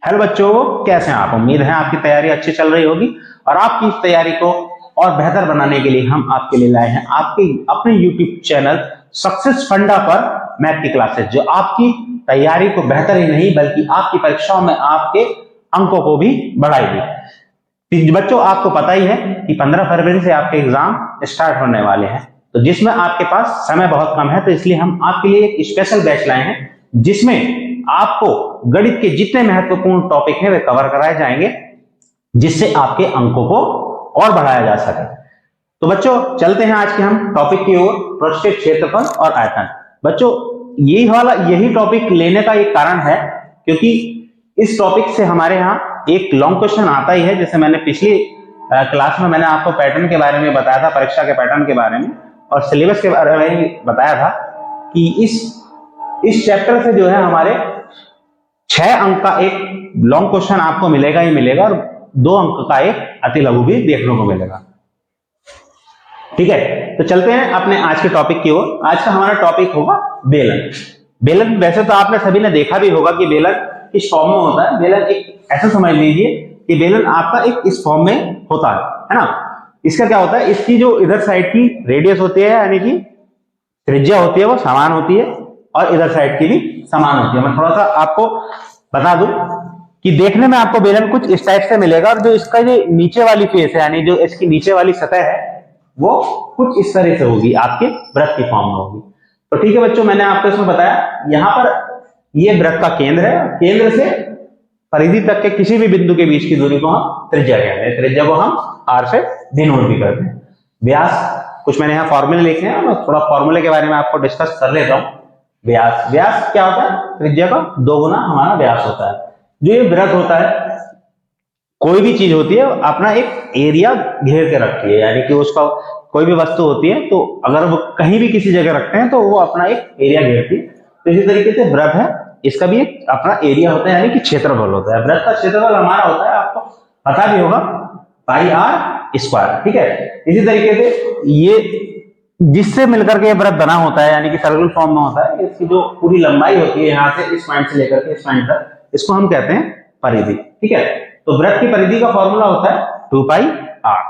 Hello बच्चों, कैसे हैं आप? उम्मीद है आपकी तैयारी अच्छी चल रही होगी और आपकी इस तैयारी को और बेहतर बनाने के लिए हम आपके लिए लाए हैं आपके अपने YouTube चैनल सक्सेस फंडा पर मैथ की क्लासेस, जो आपकी तैयारी को बेहतर ही नहीं बल्कि आपकी परीक्षाओं में आपके अंकों को भी बढ़ाएगी। बच्चों, आपको पता ही है कि 15 फरवरी से आपके एग्जाम स्टार्ट होने वाले हैं, तो जिसमें आपके पास समय बहुत कम है, तो इसलिए हम आपके लिए एक स्पेशल बैच लाए हैं जिसमें आपको गणित के जितने महत्वपूर्ण टॉपिक हैं वे कवर कराए जाएंगे, जिससे आपके अंकों को और बढ़ाया जा सके। तो बच्चों, चलते हैं आज के हम टॉपिक की ओर, पृष्ठीय क्षेत्रफल और आयतन। बच्चों, यही टॉपिक लेने का एक कारण है क्योंकि इस टॉपिक से हमारे यहाँ एक लॉन्ग क्वेश्चन आता ही है। जैसे मैंने पिछली क्लास में मैंने आपको पैटर्न के बारे में बताया था, परीक्षा के पैटर्न के बारे में और सिलेबस के बारे में बताया था कि इस चैप्टर से जो है हमारे 6 अंक का एक लॉन्ग क्वेश्चन आपको मिलेगा ही मिलेगा और 2 अंक का एक अति लघु भी देखने को मिलेगा। ठीक है, तो चलते हैं अपने आज के टॉपिक की ओर। आज का हमारा टॉपिक होगा बेलन। बेलन वैसे तो आपने सभी ने देखा भी होगा कि बेलन किस फॉर्म में होता है। बेलन एक ऐसा समझ लीजिए कि बेलन आपका एक इस फॉर्म में होता है ना। इसका क्या होता है, इसकी जो इधर साइड की रेडियस होती है यानी कि त्रिज्या होती है वो समान होती है और इधर साइड की भी समान होती है। मैं थोड़ा सा आपको बता दूं कि देखने में आपको बेलन कुछ इस टाइप से मिलेगा और जो इसका जो नीचे वाली फेस है यानी जो इसकी नीचे वाली सतह है वो कुछ इस तरह से होगी, आपके वृत्त की फॉर्म में होगी। तो ठीक है बच्चों, मैंने आपको इसमें बताया यहाँ पर ये वृत्त का केंद्र है, केंद्र से परिधि तक के किसी भी बिंदु के बीच की दूरी को हम त्रिज्या कहते हैं। त्रिज्या को हम r से डिनोट भी करते हैं। व्यास कुछ मैंने यहाँ फॉर्मूले लिखे हैं, मैं थोड़ा फॉर्मूले के बारे में आपको डिस्कस कर लेता हूँ। व्यास क्या होता है? त्रिज्या का 2 गुना हमारा व्यास होता है। जो ये वृत्त होता है, कोई भी चीज होती है अपना एक एरिया घेर के रखती है, यानी कि उसका कोई भी वस्तु होती है तो अगर वो कहीं भी किसी जगह रखते हैं तो वो अपना एक एरिया घेरती है। तो इसी तरीके से वृत्त है, इसका भी एक अपना एरिया होता है यानी कि क्षेत्रफल होता है। वृत्त का क्षेत्रफल हमारा होता है, आपको पता भी होगा, पाई आर स्क्वायर। ठीक है, इसी तरीके से ये जिससे मिलकर के वृत्त बना होता है यानी कि सर्कल फॉर्म में होता है, इसकी जो पूरी लंबाई होती है यहाँ से इस पॉइंट से लेकर के इस पॉइंट तक, इसको हम कहते हैं परिधि। ठीक है, तो वृत्त की परिधि का फॉर्मूला होता है 2 पाई आर।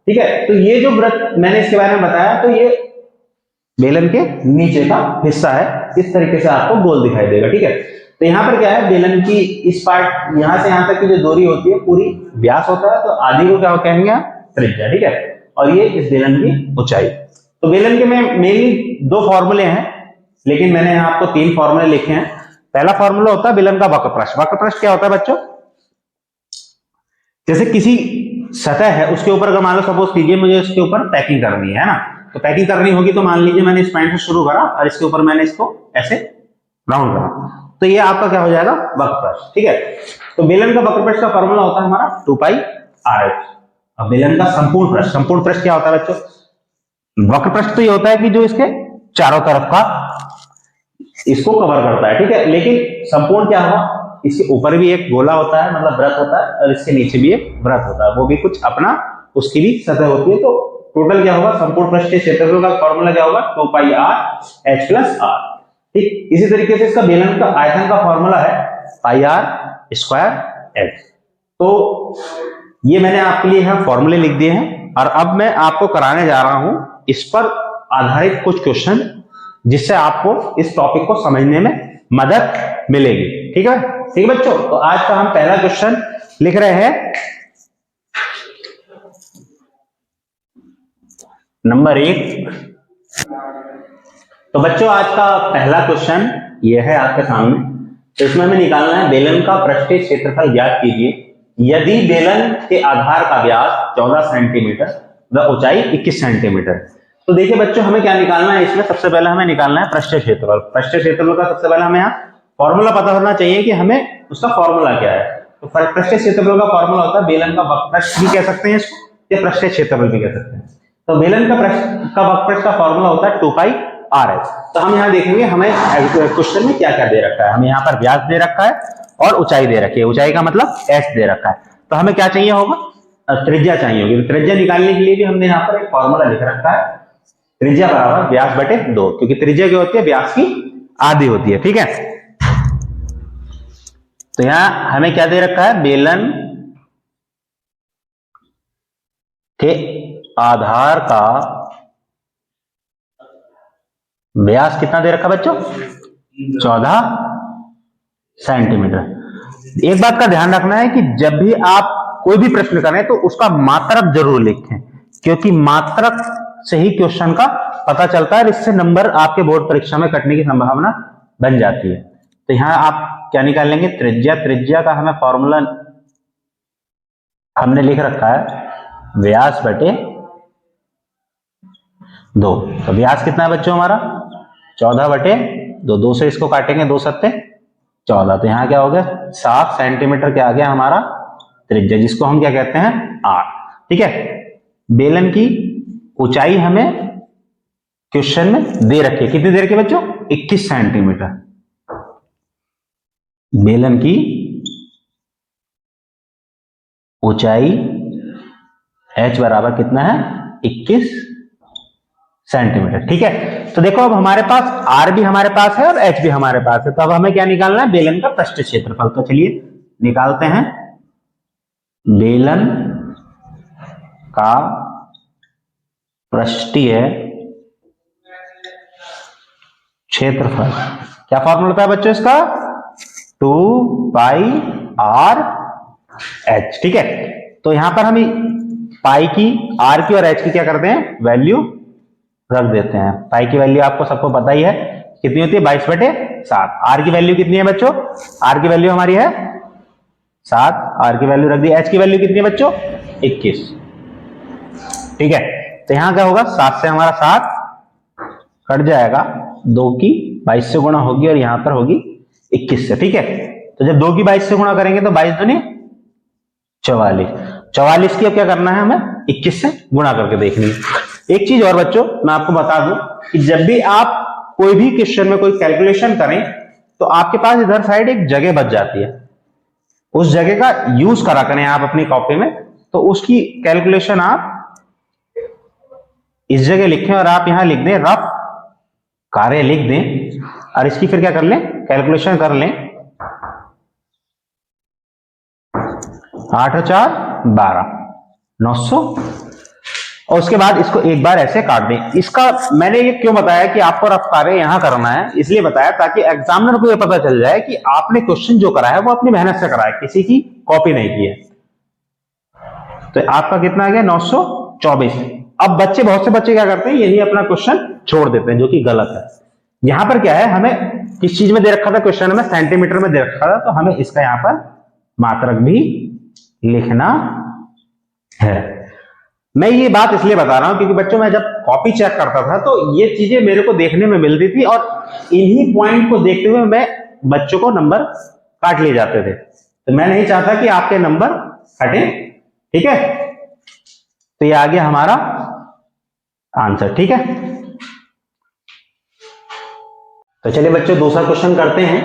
ठीक है, तो ये जो वृत्त मैंने इसके बारे में बताया, तो ये बेलन के नीचे का हिस्सा है, इस तरीके से आपको गोल दिखाई देगा। ठीक है, तो यहाँ पर क्या है, बेलन की इस पार्ट यहाँ से यहाँ तक की जो दूरी होती है पूरी व्यास होता है, तो आधी को क्या कहेंगे त्रिज्या। ठीक है, और ये इस बेलन की ऊंचाई। तो बेलन के में मेनली 2 फॉर्मूले हैं, लेकिन मैंने यहाँ आपको 3 फॉर्मूले लिखे हैं। पहला फॉर्मूला होता है बेलन का वक्र पृष्ठ। वक्र पृष्ठ क्या होता है बच्चों? जैसे किसी सतह है, उसके ऊपर अगर मान लो सपोज कीजिए मुझे इसके ऊपर पैकिंग करनी है ना, तो पैकिंग करनी होगी तो मान लीजिए मैंने इस पॉइंट से शुरू करा और इसके ऊपर मैंने इसको ऐसे राउंड करा, तो ये आपका क्या हो जाएगा, वक्र पृष्ठ। ठीक है, तो बेलन का वक्र पृष्ठ का फॉर्मूला होता है हमारा 2 पाई आर एच। अब बेलन का संपूर्ण पृष्ठ क्या होता है बच्चों? वक्र पृष्ठ तो ये होता है कि जो इसके चारों तरफ का इसको कवर करता है। ठीक है, लेकिन संपूर्ण क्या होगा, इसके ऊपर भी एक गोला होता है, मतलब वृत्त होता है, और इसके नीचे भी एक वृत्त होता है, वो भी कुछ अपना उसकी भी सतह होती है। तो टोटल क्या होगा, संपूर्ण पृष्ठ के क्षेत्रफल का फॉर्मूला क्या होगा, 2 पाई आर एच प्लस आर। ठीक, इसी तरीके से इसका बेलन का आयतन का फॉर्मूला है पाई आर स्क्वायर एच। तो ये मैंने आपके लिए यहाँ फॉर्मूले लिख दिए हैं और अब मैं आपको कराने जा रहा हूं इस पर आधारित कुछ क्वेश्चन, जिससे आपको इस टॉपिक को समझने में मदद मिलेगी। ठीक है, ठीक है बच्चों, तो आज का हम पहला क्वेश्चन लिख रहे हैं, नंबर 1। तो बच्चों, आज का पहला क्वेश्चन यह है आपके सामने। तो इसमें हमें निकालना है बेलन का पृष्ठीय क्षेत्रफल ज्ञात कीजिए यदि बेलन के आधार का व्यास 14 सेंटीमीटर व ऊंचाई 21 सेंटीमीटर। तो देखिए बच्चों, हमें क्या निकालना है, इसमें सबसे पहले हमें निकालना है पृष्ठीय क्षेत्रफल। पृष्ठीय क्षेत्रफल का सबसे पहले हमें यहाँ फॉर्मूला पता होना चाहिए कि हमें उसका फॉर्मूला क्या है। तो पृष्ठीय क्षेत्रफल का फॉर्मूला होता है बेलन का वक्र पृष्ठ भी कह सकते हैं इसको, या पृष्ठीय क्षेत्रफल भी कह सकते हैं। तो बेलन का वक्र पृष्ठ का फॉर्मूला होता है 2 पाई आर एच। तो हम यहाँ देखेंगे हमें क्वेश्चन में क्या क्या दे रखा है। हमें यहाँ पर व्यास दे रखा है और ऊंचाई दे रखी है, ऊंचाई का मतलब एच दे रखा है। तो हमें क्या चाहिए होगा, त्रिज्या चाहिए होगी। तो त्रिज्या निकालने के लिए भी हमने यहाँ पर एक फॉर्मूला लिख रखा है, त्रिज्या बराबर व्यास बटे 2, क्योंकि त्रिज्या क्या होती है, व्यास की आधी होती है। ठीक है, तो यहां हमें क्या दे रखा है, बेलन के आधार का व्यास कितना दे रखा बच्चों, 14 सेंटीमीटर। एक बात का ध्यान रखना है कि जब भी आप कोई भी प्रश्न करें तो उसका मात्रक जरूर लिखें, क्योंकि मात्रक से ही क्वेश्चन का पता चलता है, इससे नंबर आपके बोर्ड परीक्षा में कटने की संभावना बन जाती है। तो यहां आप क्या निकाल लेंगे, त्रिज्या। त्रिज्या का हमें फॉर्मूला हमने लिख रखा है व्यास बटे 2। तो व्यास कितना है बच्चों हमारा, 14 बटे 2। 2 से इसको काटेंगे, 2 सत्ते 14। तो यहां क्या हो गया, 7 सेंटीमीटर क्या आ गया हमारा त्रिज्या, जिसको हम क्या कहते हैं, आर। ठीक है, बेलन की ऊंचाई हमें क्वेश्चन में दे रखी है, कितनी दे रखी है बच्चों, 21 सेंटीमीटर। बेलन की ऊंचाई h बराबर कितना है, 21 सेंटीमीटर। ठीक है, तो देखो अब हमारे पास r भी हमारे पास है और h भी हमारे पास है, तो अब हमें क्या निकालना है, बेलन का पृष्ठ क्षेत्रफल। तो चलिए निकालते हैं। बेलन का पृष्ठीय क्षेत्रफल, क्या फॉर्मूला होता है बच्चों इसका, 2 पाई r h। ठीक है, तो यहां पर हम पाई की, r की और h की क्या करते हैं, वैल्यू रख देते हैं। पाई की वैल्यू आपको सबको पता ही है कितनी होती है, 22 बटे 7। r की वैल्यू कितनी है बच्चों, r की वैल्यू हमारी है 7, r की वैल्यू रख दी। h की वैल्यू कितनी है बच्चों, 21। ठीक है, तो यहां क्या होगा, 7 से हमारा 7 कट जाएगा, 2 की 22 से गुणा होगी और यहां पर होगी 21 से। ठीक है, तो जब 2 की 22 से गुणा करेंगे तो 22 दूनी 44। 44 की अब क्या करना है, हमें 21 से गुणा करके देखनी है। एक चीज और बच्चों मैं आपको बता दूं कि जब भी आप कोई भी क्वेश्चन में कोई कैलकुलेशन करें तो आपके पास इधर साइड एक जगह बच जाती है, उस जगह का यूज करा करें आप अपनी कॉपी में। तो उसकी कैलकुलेशन आप इस जगह लिखें और आप यहां लिख दें रफ कार्य लिख दें, और इसकी फिर क्या कर लें, कैलकुलेशन कर लें। 8 और 4 12, 900, और उसके बाद इसको एक बार ऐसे काट दें। इसका मैंने ये क्यों बताया कि आपको रफ कार्य यहां करना है, इसलिए बताया ताकि एग्जामिनर को ये पता चल जाए कि आपने क्वेश्चन जो करा है वो अपनी मेहनत से करा है, किसी की कॉपी नहीं की है। तो आपका कितना आ गया, 924। अब बच्चे, बहुत से बच्चे क्या करते हैं, यही अपना क्वेश्चन छोड़ देते हैं, जो कि गलत है। यहां पर क्या है, हमें किस चीज में दे रखा था, क्वेश्चन में सेंटीमीटर में दे रखा था, तो हमें इसका यहां पर मात्रक भी लिखना है। मैं ये बात इसलिए बता रहा हूं क्योंकि बच्चों मैं जब कॉपी चेक करता था तो ये चीजें मेरे को देखने में मिलती थी, और इन्हीं पॉइंट को देखते हुए मैं बच्चों को नंबर काट लिए जाते थे। तो मैं नहीं चाहता कि आपके नंबर कटे। ठीक है, तो ये आ गया हमारा आंसर। ठीक है, तो चलिए बच्चों दूसरा क्वेश्चन करते हैं।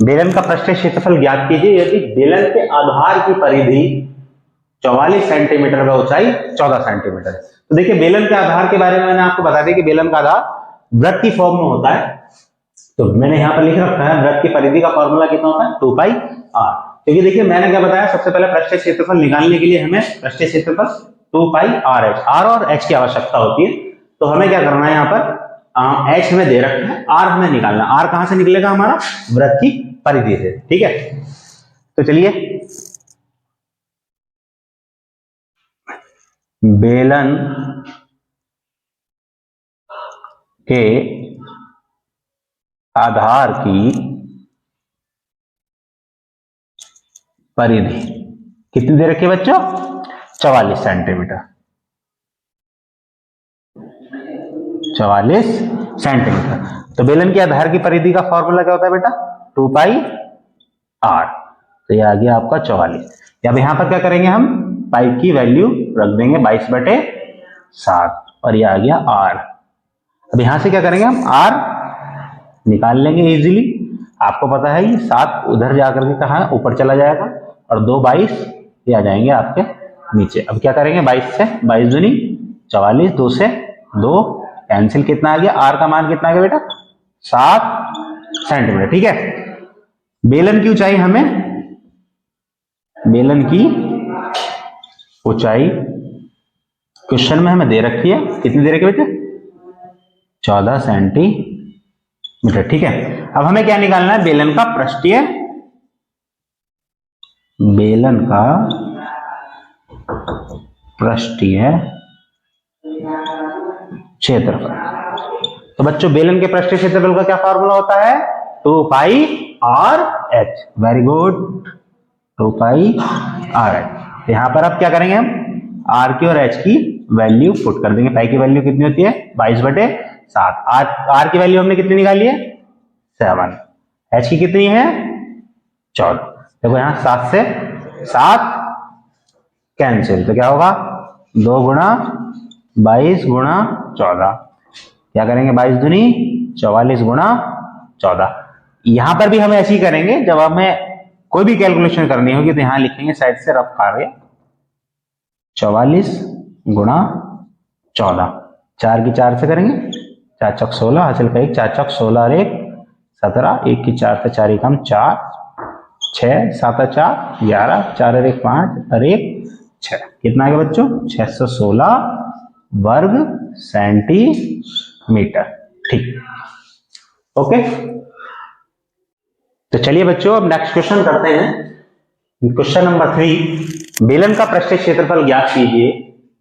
बेलन का पृष्ठीय क्षेत्रफल ज्ञात कीजिए यदि बेलन के आधार की परिधि 44 सेंटीमीटर व ऊंचाई 14 सेंटीमीटर है। तो देखिए बेलन के आधार के बारे में मैंने आपको बता दिया कि बेलन का आधार वृत्त की फॉर्म में होता है। तो मैंने यहां पर लिख रखा है वृत्त की परिधि का फॉर्मूला कितना होता है, 2 पाई r। क्योंकि देखिए मैंने क्या बताया, सबसे पहले पृष्ठीय क्षेत्रफल निकालने के लिए हमें पृष्ठीय क्षेत्रफल 2 पाई r h, r और h की आवश्यकता होती है। तो हमें क्या करना है, यहाँ पर h हमें दे रखा है, r हमें निकालना। r कहां से निकलेगा, हमारा वृत्त की परिधि से। ठीक है, तो चलिए बेलन के आधार की परिधि कितनी दे रखी है बच्चों, 44 सेंटीमीटर। 44 सेंटीमीटर। तो बेलन के आधार की परिधि का फॉर्मूला क्या होता है बेटा, 2 पाई r। तो ये आ गया आपका 44। अब यहां पर क्या करेंगे, हम पाई की वैल्यू रख देंगे 22 बटे 7, और ये आ गया r। अब यहां से क्या करेंगे, हम r निकाल लेंगे इजीली। आपको पता है ये 7 उधर जाकर के कहा है, ऊपर चला जाएगा, और 2 22 ये आ जाएंगे आपके नीचे। अब क्या करेंगे, 22 से 22 दूनी 44, 2 से 2 कैंसिल, कितना आ गया, r का मान कितना आ गया बेटा, 7 सेंटीमीटर। ठीक है, बेलन की ऊंचाई हमें बेलन की ऊंचाई क्वेश्चन में हमें दे रखी है, कितनी दे रखी है बच्चे? 14 सेंटीमीटर। ठीक है, अब हमें क्या निकालना है? बेलन का पृष्ठीय, बेलन का पृष्ठीय क्षेत्रफल। तो बच्चों बेलन के पृष्ठीय क्षेत्रफल का क्या फॉर्मूला होता है? 2 पाई आर एच। वेरी गुड, 2 पाई आर एच। यहां पर अब क्या करेंगे? हम आर की और एच की वैल्यू पुट कर देंगे। पाई की वैल्यू कितनी होती है? 22/7। आर की वैल्यू हमने कितनी निकाली है? 7। एच की कितनी है? 14। देखो यहां 7 से 7 कैंसिल, तो क्या होगा? 2 गुणा 22 गुणा 14। क्या करेंगे? 22 दूनी 44 गुणा 14। यहां पर भी हम ऐसे ही करेंगे, जब हमें कोई भी कैलकुलेशन करनी होगी तो यहां लिखेंगे साइड से रफ कार्य 44 गुणा 14। 4 की 4 से करेंगे, 4 चौक 16, हासिल का 1, 4 चौक 16 और 1 17, 1 की 4 से 4 एकम 4, 6 7 4 11, 4 और 1 5 और 1 6। कितना आ गया बच्चों? 616 वर्ग सेंटीमीटर। ठीक, ओके। तो चलिए बच्चों अब नेक्स्ट क्वेश्चन करते हैं। क्वेश्चन नंबर 3, बेलन का पृष्ठीय क्षेत्रफल ज्ञात कीजिए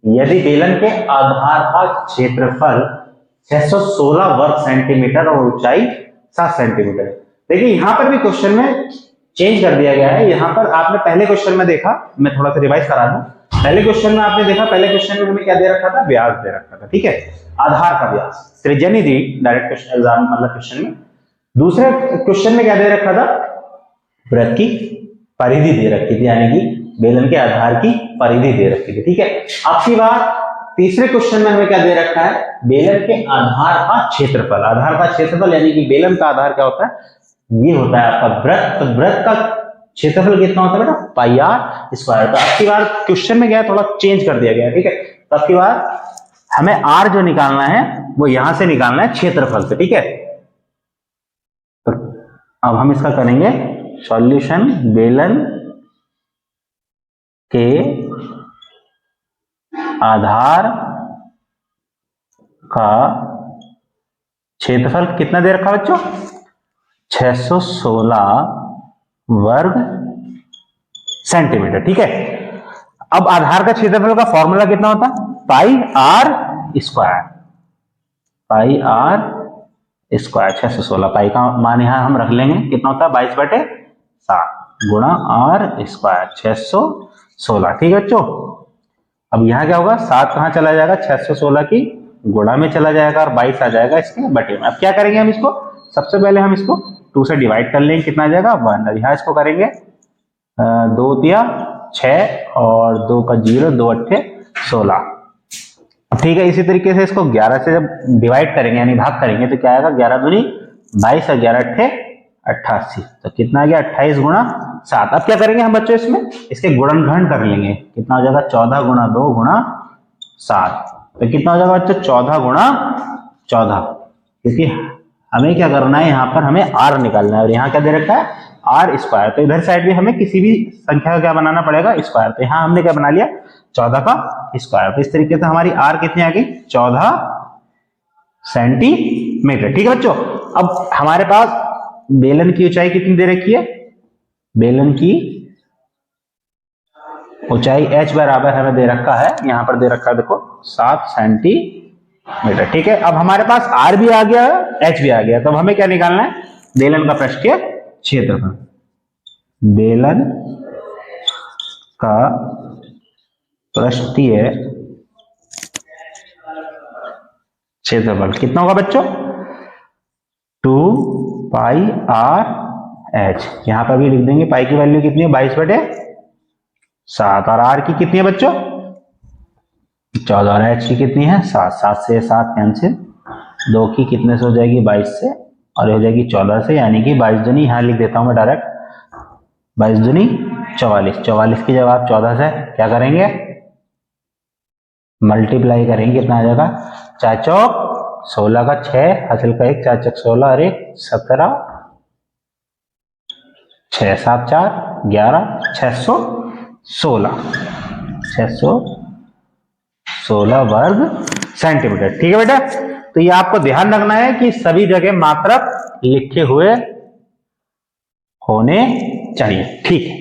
यदि बेलन के आधार का क्षेत्रफल 616 वर्ग सेंटीमीटर और ऊंचाई 7 सेंटीमीटर। देखिए यहां पर भी क्वेश्चन में चेंज कर दिया गया है। यहां पर आपने पहले क्वेश्चन में देखा, मैं थोड़ा सा रिवाइज करा दूं। पहले क्वेश्चन में आपने देखा, पहले क्वेश्चन में हमें क्या दे रखा था? व्यास दे रखा था। ठीक है, आधार का व्यास, त्रिज्या नहीं दी डायरेक्ट क्वेश्चन एग्जाम मतलब क्वेश्चन में। दूसरे क्वेश्चन में क्या दे रखा था? वृत्त की परिधि दे रखी थी, यानी कि बेलन के आधार की परिधि दे रखी थी। ठीक है, अब की बार तीसरे क्वेश्चन में हमें क्या दे रखा है? बेलन के आधार का क्षेत्रफल। आधार का क्षेत्रफल यानी कि बेलन का आधार क्या होता है? ये होता है आपका वृत्त। तो वृत्त का क्षेत्रफल कितना होता है बेटा? पाई आर स्क्वायर। तो अब की बार क्वेश्चन में क्या थोड़ा चेंज कर दिया गया है। ठीक है, तो अब की बार हमें आर जो निकालना है वो यहां से निकालना है क्षेत्रफल से। ठीक है, तो अब हम इसका करेंगे सॉल्यूशन। बेलन के आधार का क्षेत्रफल कितना दे रखा बच्चों? 616 वर्ग सेंटीमीटर। ठीक है, अब आधार का क्षेत्रफल का फॉर्मूला कितना होता? Pi R square. Pi R square 616, pi का मान यहां हम रख लेंगे, कितना होता है? 22/7 गुणा आर स्क्वायर 616। ठीक है बच्चों, अब यहां क्या होगा? 7 कहां चला जाएगा? 616 की गुणा में चला जाएगा और 22 आ जाएगा इसके बटे में। अब क्या करेंगे हम इसको? सबसे पहले हम इसको 2 से डिवाइड कर लेंगे, कितना आ जाएगा? 1। अब यहां इसको करेंगे 2 तिया 6 और 2 का 0, 2 अट्ठे 16। ठीक है, इसी तरीके से इसको 11 से जब डिवाइड करेंगे यानी भाग करेंगे तो क्या आएगा? 11 दूनी 22 और 11 अट्ठे 88। तो कितना आ गया? 28 गुणा 7। अब क्या करेंगे हम बच्चों? इसमें इसके गुणनखंड कर लेंगे, कितना हो जाएगा? 14 गुणा 2 गुणा 7। तो कितना हो जाएगा बच्चों? 14 गुणा 14, क्योंकि हमें क्या करना है? यहाँ पर हमें आर निकालना है और यहाँ क्या दे रखा है? R square. तो इधर साइड भी हमें किसी भी संख्या का क्या बनाना पड़ेगा? स्क्वायर। तो यहाँ हमने क्या बना लिया? 14 का स्क्वायर। तो इस तरीके से हमारी आर कितनी आ गई? 14 सेंटीमीटर। ठीक है बच्चों, अब हमारे पास बेलन की ऊंचाई कितनी दे रखी है? बेलन की ऊंचाई h बराबर हमें दे रखा है, यहां पर दे रखा है देखो 7 सेंटीमीटर। ठीक है, अब हमारे पास r भी आ गया है, h भी आ गया, तो हमें क्या निकालना है? बेलन का पृष्ठीय क्षेत्रफल। बेलन का पृष्ठीय क्षेत्रफल कितना होगा बच्चों? 2 पाई आर एच। यहां पर भी लिख देंगे, पाई की वैल्यू कितनी है? 22/7 और आर की कितनी है बच्चों? 14 और एच की कितनी है? 7। 7 से 7 कैंसिल, 2 की कितने से हो जाएगी? 22 से, और हो जाएगी 14 से, यानी कि 22 दूनी, यहां लिख देता हूं मैं डायरेक्ट, 22 दूनी 44। 44 की जब आप 14 से क्या करेंगे? मल्टीप्लाई करेंगे, कितना आ जाएगा? 4 चौक 16 का 6, हासिल का 1, 4 चौक 16 और 1 17, 6 7 4 11, 616। 616 वर्ग सेंटीमीटर। ठीक है बेटा, तो ये आपको ध्यान रखना है कि सभी जगह मात्रक लिखे हुए होने चाहिए। ठीक है,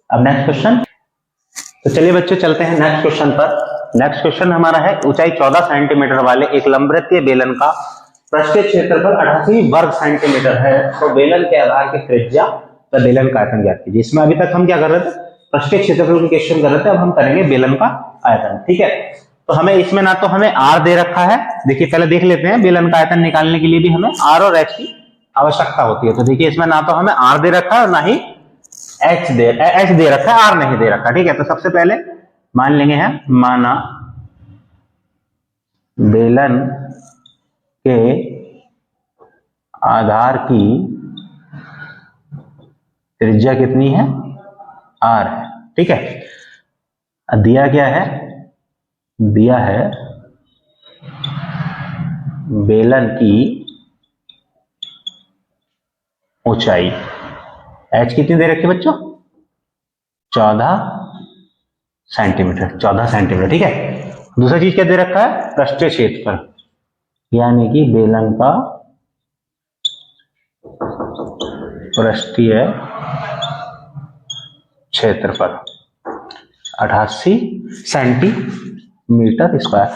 अब नेक्स्ट क्वेश्चन। तो चलिए बच्चों चलते हैं नेक्स्ट क्वेश्चन पर। नेक्स्ट क्वेश्चन हमारा है ऊंचाई 14 सेंटीमीटर वाले एक लंबवृत्तीय बेलन का पृष्ठीय क्षेत्रफल 88 वर्ग सेंटीमीटर है, तो बेलन के आधार की त्रिज्या व बेलन का आयतन ज्ञात कीजिए। इसमें अभी तक हम क्या कर रहे थे, पृष्ठीय क्षेत्रफल के क्वेश्चन कर रहे थे, अब हम करेंगे बेलन का आयतन। ठीक है, तो हमें इसमें ना तो हमें आर दे रखा है, देखिए पहले देख लेते हैं, बेलन का आयतन निकालने के लिए भी हमें आर और एच की आवश्यकता होती है। तो देखिए इसमें ना तो हमें आर दे रखा है और ना ही एच दे रखा है, आर नहीं दे रखा। ठीक है, तो सबसे पहले मान लेंगे हम, माना बेलन के आधार की त्रिज्या कितनी है, आर है। ठीक है, दिया क्या है, दिया है बेलन की ऊंचाई, एच कितनी दे रखी है बच्चों, 14 सेंटीमीटर, 14 सेंटीमीटर। ठीक है, दूसरा चीज क्या दे रखा है, पृष्ठीय क्षेत्रफल, यानी कि बेलन का पृष्ठीय क्षेत्रफल 88 सेंटीमीटर स्क्वायर।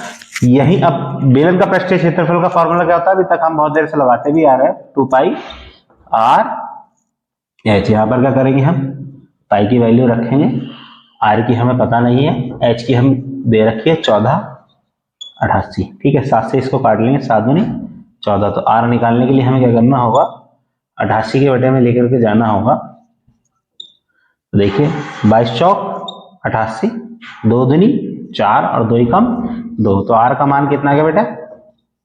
यही अब बेलन का पृष्ठीय क्षेत्रफल का फॉर्मूला क्या होता है, अभी तक हम बहुत देर से लगाते भी आ रहे हैं, 2 पाई आर एच। यहां पर क्या करेंगे, हम पाई की वैल्यू रखेंगे, आर की हमें पता नहीं है, एच की हम दे रखी है 1488। ठीक है, 7 से इसको काट लेंगे, 7 दूनी 14, तो आर निकालने के लिए हमें क्या करना होगा, 88 के बटे में लेकर के जाना होगा। तो देखिए 22 चौक 88, 2 दूनी 4 और 2 कम 2, तो आर का मान कितना गया बेटा,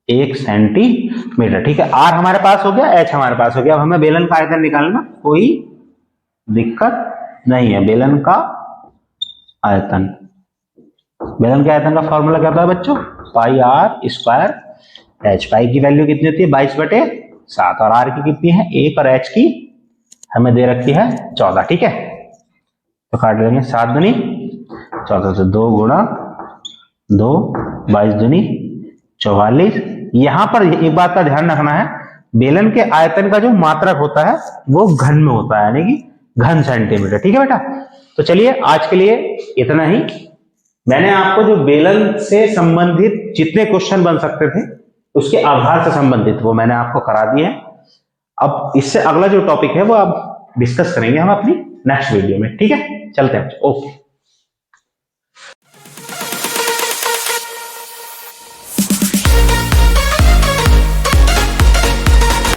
1 सेंटीमीटर। ठीक है, आर हमारे पास हो गया, एच हमारे पास हो गया। अब हमें बेलन का आयतन निकालना, कोई दिक्कत नहीं है। बेलन का आयतन, बेलन के आयतन का फॉर्मूला क्या होता है बच्चों, पाई आर स्क्वायर एच। पाई की वैल्यू कितनी होती है, 22/7, और आर की कितनी है 1, और एच की हमें दे रखी है 14। ठीक है, तो काट लेंगे, 7 दूनी 14 से 2 गुणा 2, 22 दूनी 44। यहां पर एक बात का ध्यान रखना है, बेलन के आयतन का जो मात्रक होता है वो घन में होता है, यानी कि घन सेंटीमीटर। ठीक है बेटा, तो चलिए आज के लिए इतना ही। मैंने आपको जो बेलन से संबंधित जितने क्वेश्चन बन सकते थे उसके आधार से संबंधित वो मैंने आपको करा दिए हैं। अब इससे अगला जो टॉपिक है वो अब डिस्कस करेंगे हम अपनी नेक्स्ट वीडियो में। ठीक है, चलते हैं, ओके।